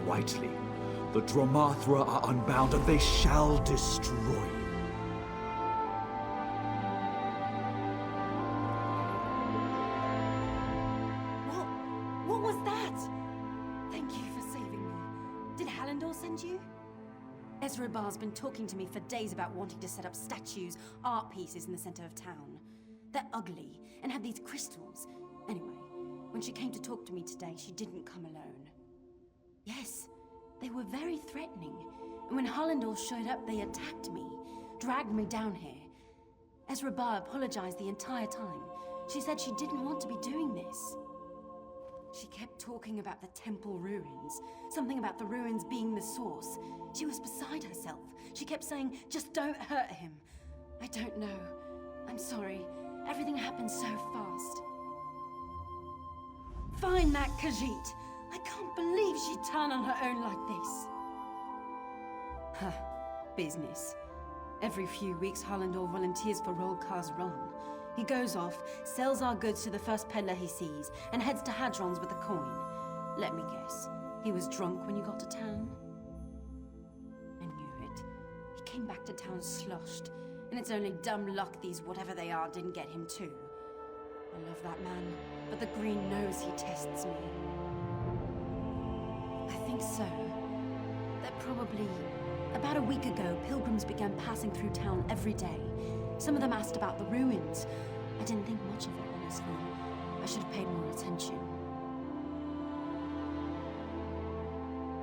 Brightly. The Dromathra are unbound, and they shall destroy you. What was that? Thank you for saving me. Did Hallandor send you? Ezra Barr's been talking to me for days about wanting to set up statues, art pieces in the center of town. They're ugly, and have these crystals. Anyway, when she came to talk to me today, she didn't come alone. Yes, they were very threatening. And when Hallandor showed up, they attacked me, dragged me down here. Ezra Barr apologized the entire time. She said she didn't want to be doing this. She kept talking about the temple ruins, something about the ruins being the source. She was beside herself. She kept saying, just don't hurt him. I don't know. I'm sorry. Everything happened so fast. Find that Khajiit. I can't believe she'd turn on her own like this. Huh. Business. Every few weeks, Hallandor volunteers for Rolkar's run. He goes off, sells our goods to the first peddler he sees, and heads to Hadron's with a coin. Let me guess. He was drunk when you got to town? I knew it. He came back to town sloshed, and it's only dumb luck these whatever they are didn't get him too. I love that man, but the Green knows he tests me. I think so. That probably... About a week ago, pilgrims began passing through town every day. Some of them asked about the ruins. I didn't think much of it, honestly. I should have paid more attention.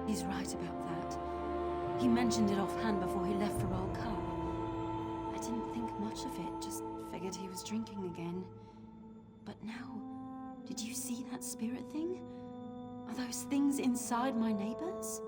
He's right about that. He mentioned it offhand before he left for Rolkar. I didn't think much of it, just figured he was drinking again. But now, did you see that spirit thing? Are those things inside my neighbors?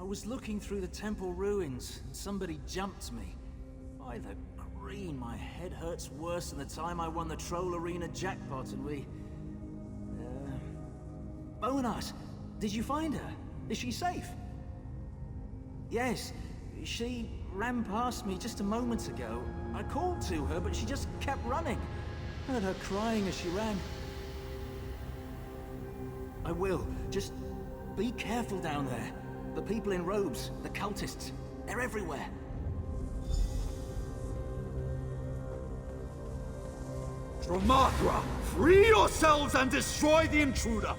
I was looking through the temple ruins, and somebody jumped me. By the green, my head hurts worse than the time I won the Troll Arena jackpot and we... Bonart, did you find her? Is she safe? Yes, she ran past me just a moment ago. I called to her, but she just kept running. Heard her crying as she ran. I will. Just be careful down there. The people in robes, the cultists, they're everywhere. Dromathra, free yourselves and destroy the intruder!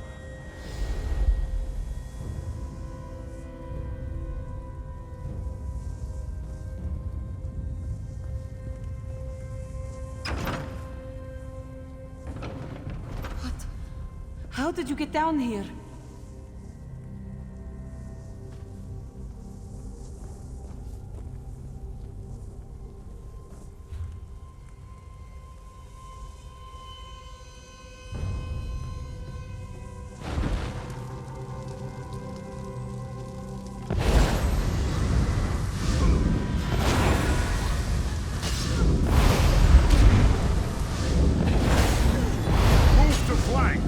did you get down here? Move to flank!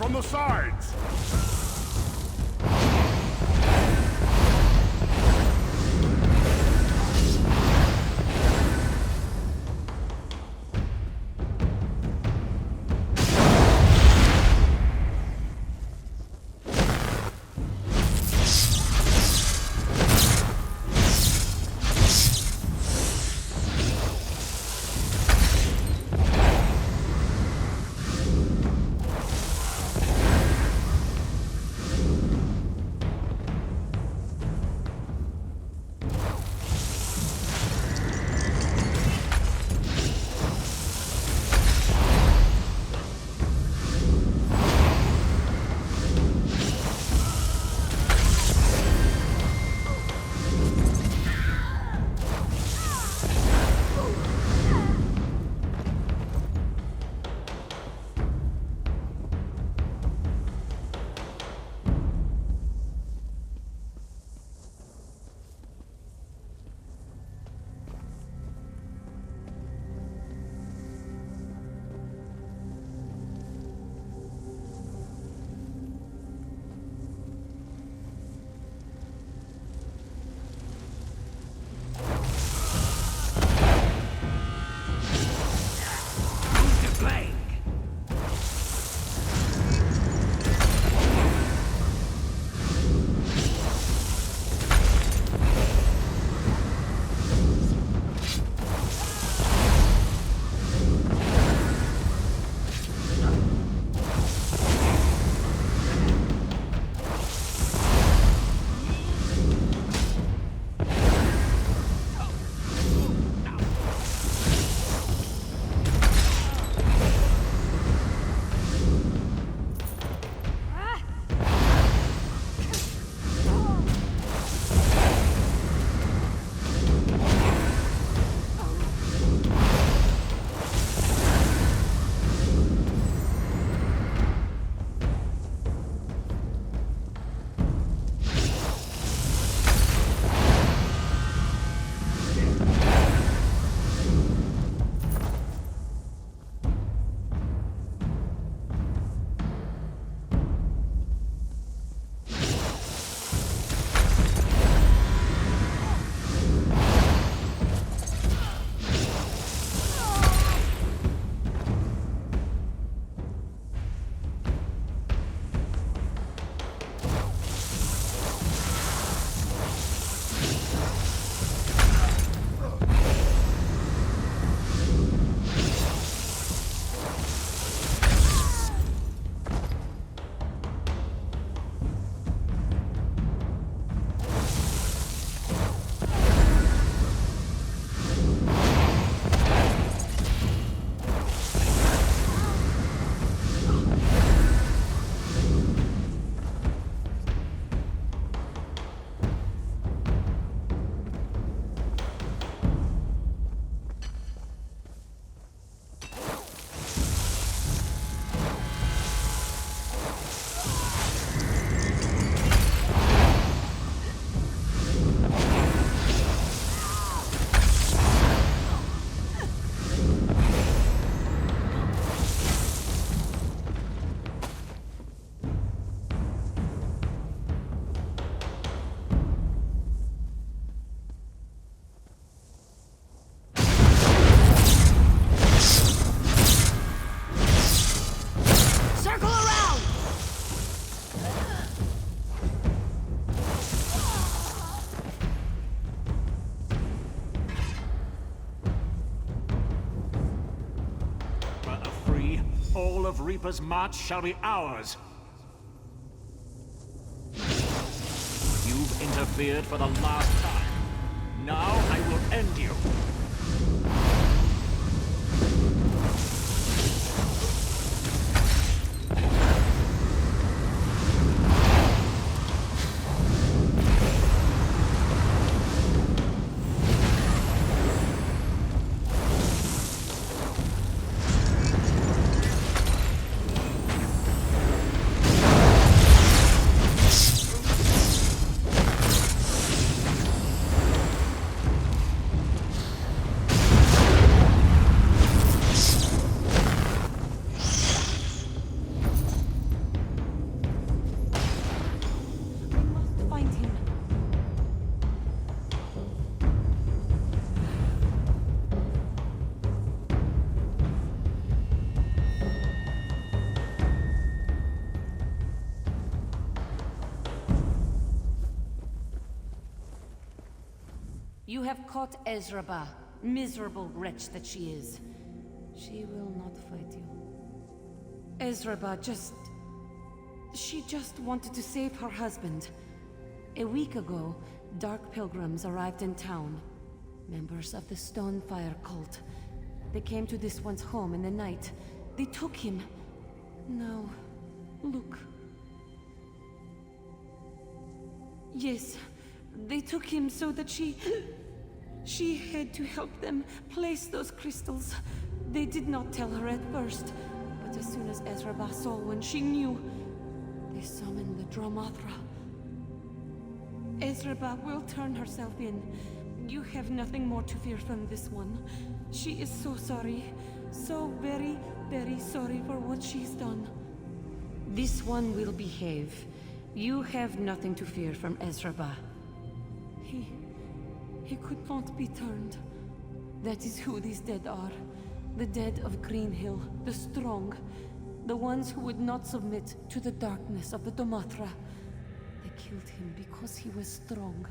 From the sides! all of Reaper's March shall be ours. You've interfered for the last time. Now I will end you. You have caught Ezraba, miserable wretch that she is. She will not fight you. Ezraba she just wanted to save her husband. A week ago, Dark Pilgrims arrived in town. Members of the Stonefire cult. They came to this one's home in the night. They took him. Now, look. Yes, they took him so that she had to help them place those crystals. They did not tell her at first, but as soon as Ezraba saw one, she knew. They summoned the Dromathra. Ezraba will turn herself in. You have nothing more to fear from this one. She is so sorry. So very, very sorry for what she's done. This one will behave. You have nothing to fear from Ezraba. He could not be turned. That is who these dead are. The dead of Greenhill, the strong. The ones who would not submit to the darkness of the Dromathra. They killed him because he was strong.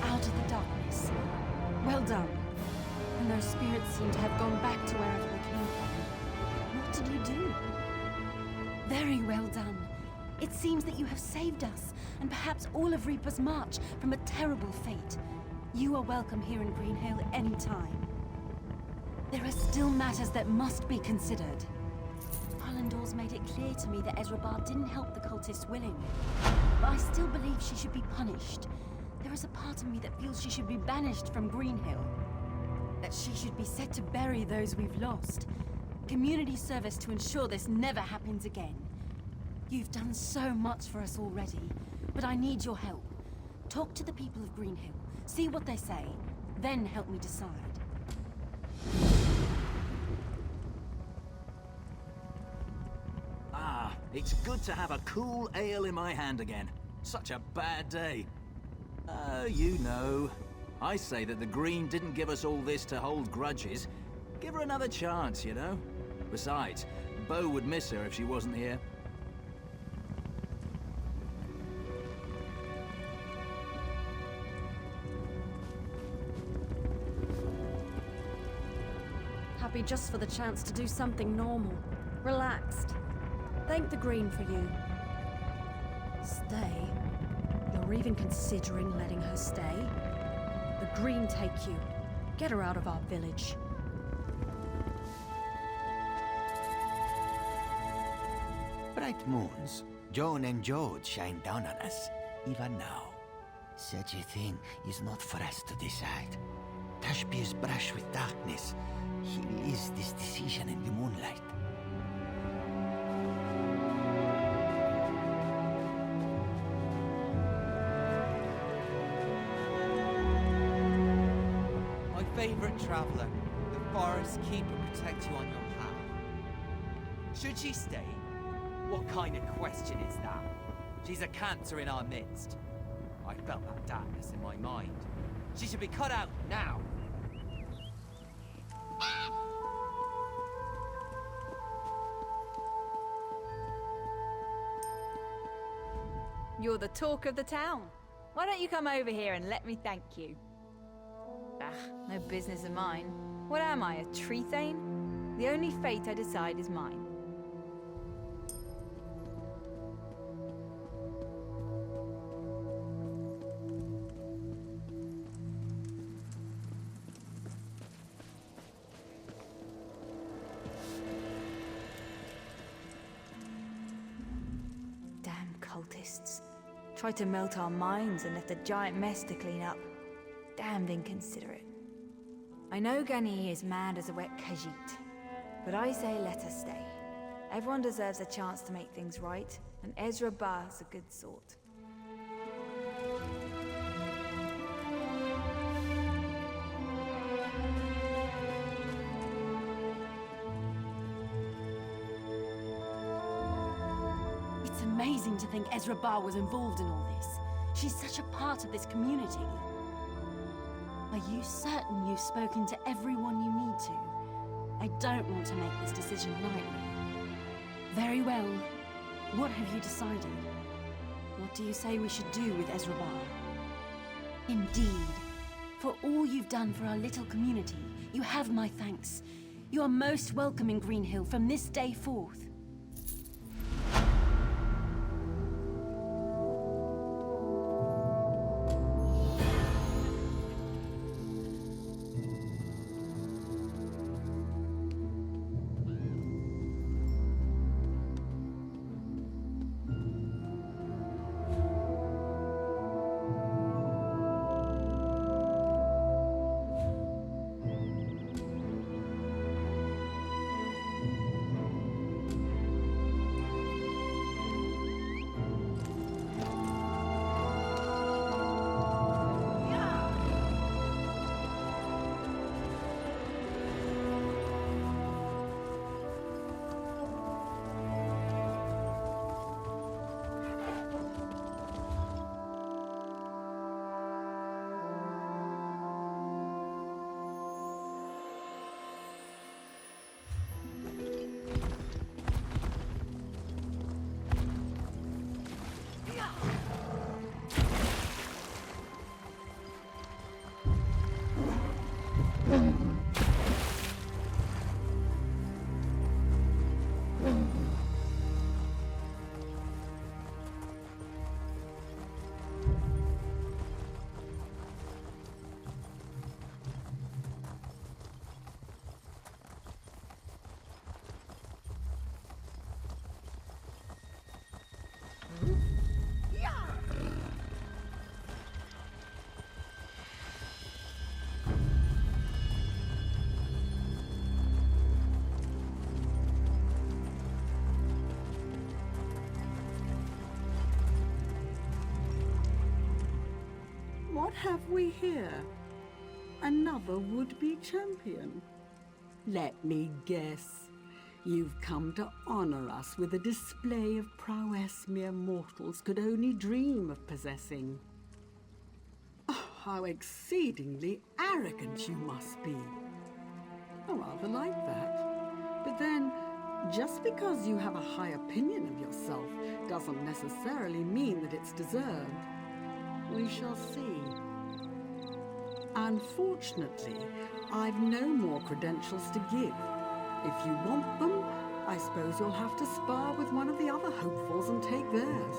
Out of the darkness. Well done. And those spirits seem to have gone back to wherever they came from. What did you do? Very well done. It seems that you have saved us, and perhaps all of Reaper's March, from a terrible fate. You are welcome here in Greenhill any time. There are still matters that must be considered. Allendor's made it clear to me that Ezraba didn't help the cultists willingly, but I still believe she should be punished. There is a part of me that feels she should be banished from Greenhill. That she should be set to bury those we've lost. Community service to ensure this never happens again. You've done so much for us already, but I need your help. Talk to the people of Greenhill, see what they say, then help me decide. Ah, it's good to have a cool ale in my hand again. Such a bad day. You know. I say that the Green didn't give us all this to hold grudges. Give her another chance, you know? Besides, Bo would miss her if she wasn't here. Happy just for the chance to do something normal. Relaxed. Thank the Green for you. Stay? You're even considering letting her stay? The Green take you. Get her out of our village. Bright moons, Joan and Jode shine down on us, even now. Such a thing is not for us to decide. Tashbir's brush with darkness. He leaves this decision in the moonlight. My favorite traveler, the forest keeper, protect you on your path. Should she stay? What kind of question is that? She's a cancer in our midst. I felt that darkness in my mind. She should be cut out now. You're the talk of the town. Why don't you come over here and let me thank you? Ah, no business of mine. What am I, a tree thane? The only fate I decide is mine. Damn cultists. Tried to melt our minds and left a giant mess to clean up. Damned inconsiderate. I know Gani is mad as a wet khajiit, but I say let her stay. Everyone deserves a chance to make things right, and Ezra Bar's a good sort. It's amazing to think Ezra Bar was involved in all this. She's such a part of this community. Are you certain you've spoken to everyone you need to? I don't want to make this decision lightly. Very well. What have you decided? What do you say we should do with Ezra Bar? Indeed. For all you've done for our little community, you have my thanks. You are most welcome in Green Hill from this day forth. What have we here? Another would-be champion? Let me guess. You've come to honor us with a display of prowess mere mortals could only dream of possessing. Oh, how exceedingly arrogant you must be. I rather like that. But then, just because you have a high opinion of yourself doesn't necessarily mean that it's deserved. We shall see. Unfortunately, I've no more credentials to give. If you want them, I suppose you'll have to spar with one of the other hopefuls and take theirs.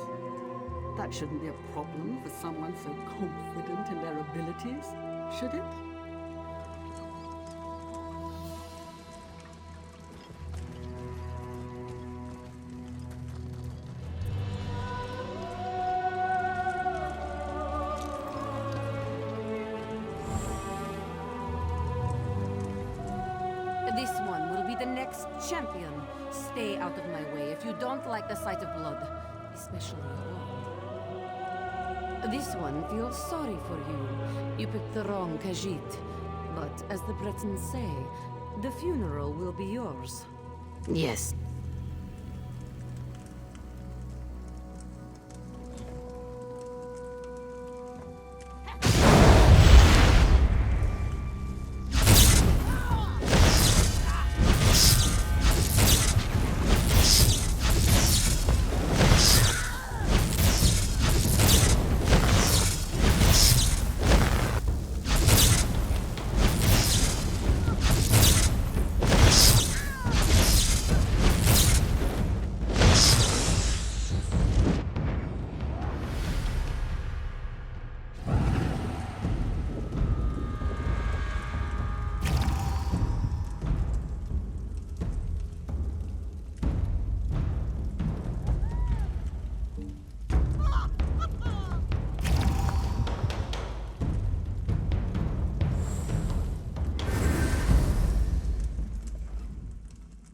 That shouldn't be a problem for someone so confident in their abilities, should it? This one will be the next champion. Stay out of my way if you don't like the sight of blood, especially your own. This one feels sorry for you. You picked the wrong Khajiit. But as the Bretons say, the funeral will be yours. Yes.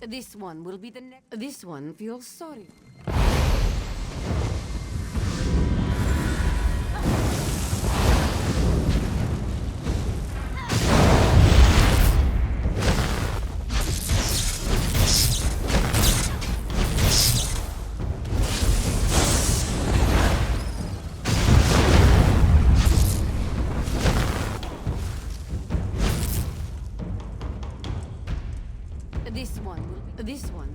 This one will be the next. This one feels sorry. This one will be. This one.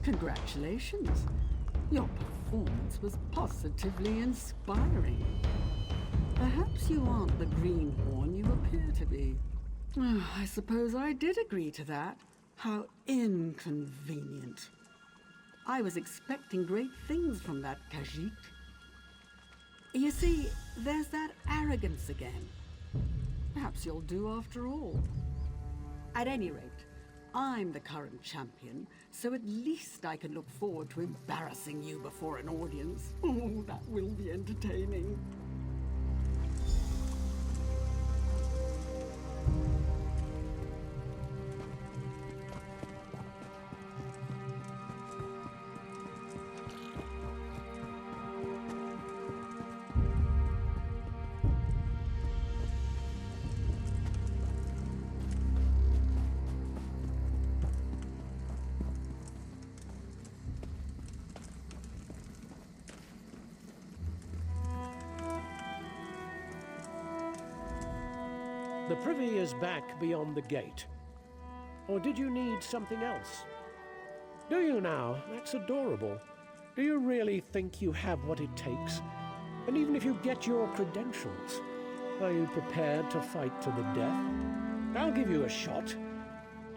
Congratulations. Your performance was positively inspiring. Perhaps you aren't the greenhorn you appear to be. I suppose I did agree to that. How inconvenient. I was expecting great things from that Khajiit. You see, there's that arrogance again. Perhaps you'll do after all. At any rate, I'm the current champion, so at least I can look forward to embarrassing you before an audience. Oh, that will be entertaining. The privy is back beyond the gate. Or did you need something else? Do you now? That's adorable. Do you really think you have what it takes? And even if you get your credentials, are you prepared to fight to the death? I'll give you a shot.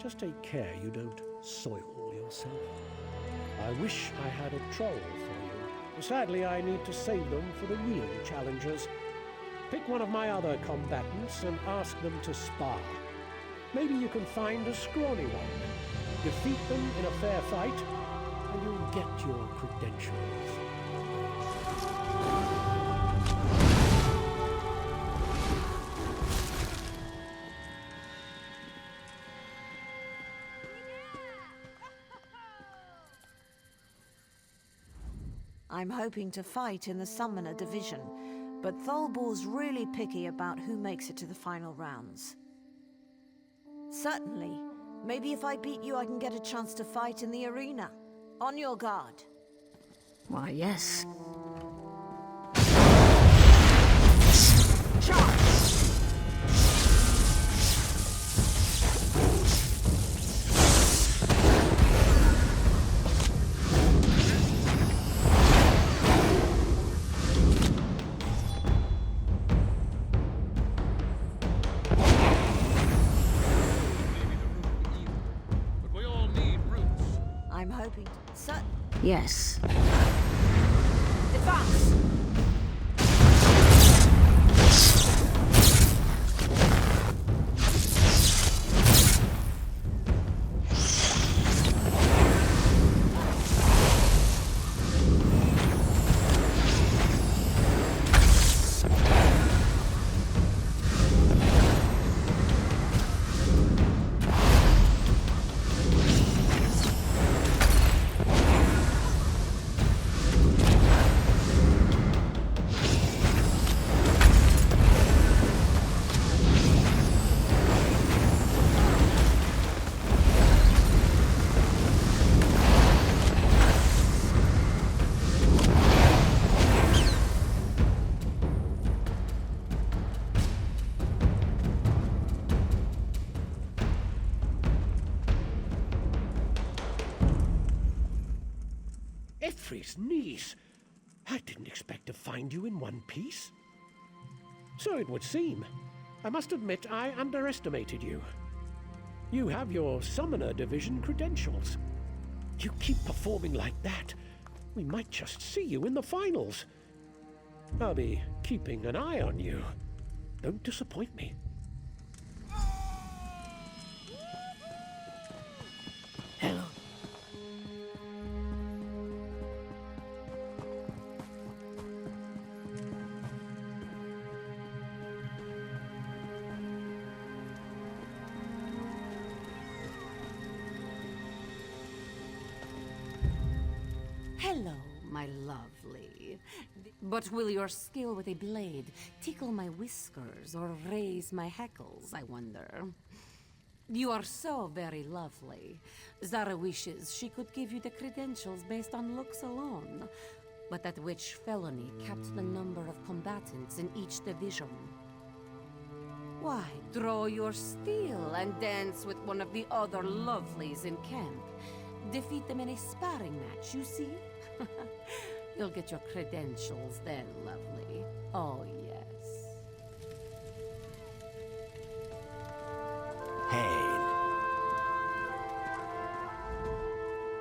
Just take care you don't soil yourself. I wish I had a troll for you. Sadly, I need to save them for the real challengers. Pick one of my other combatants and ask them to spar. Maybe you can find a scrawny one. Defeat them in a fair fight, and you'll get your credentials. I'm hoping to fight in the Summoner Division, but Tholbor's really picky about who makes it to the final rounds. Certainly. Maybe if I beat you, I can get a chance to fight in the arena. On your guard. Why, yes. Charge! I'm hoping to... Yes. Advance! Effrey's niece? I didn't expect to find you in one piece. So it would seem. I must admit I underestimated you. You have your Summoner Division credentials. You keep performing like that, we might just see you in the finals. I'll be keeping an eye on you. Don't disappoint me. Hello. Hello, my lovely. But will your skill with a blade tickle my whiskers or raise my hackles, I wonder? You are so very lovely. Zara wishes she could give you the credentials based on looks alone. But that witch felony capped the number of combatants in each division. Why, draw your steel and dance with one of the other lovelies in camp. Defeat them in a sparring match, you see? You'll get your credentials then, lovely. Oh, yes. Hail.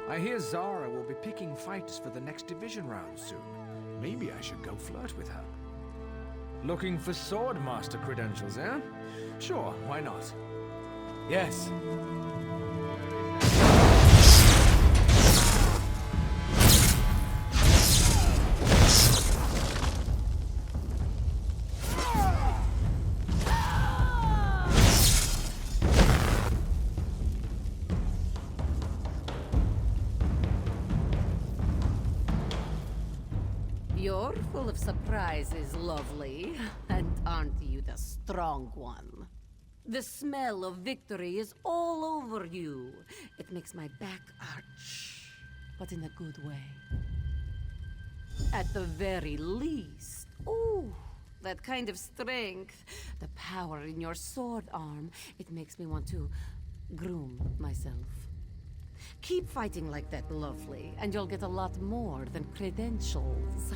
I hear Zara will be picking fighters for the next division round soon. Maybe I should go flirt with her. Looking for Swordmaster credentials, eh? Sure, why not? Yes. You're full of surprises, lovely. And aren't you the strong one? The smell of victory is all over you. It makes my back arch, but in a good way. At the very least, ooh, that kind of strength, the power in your sword arm, it makes me want to groom myself. Keep fighting like that, lovely, and you'll get a lot more than credentials.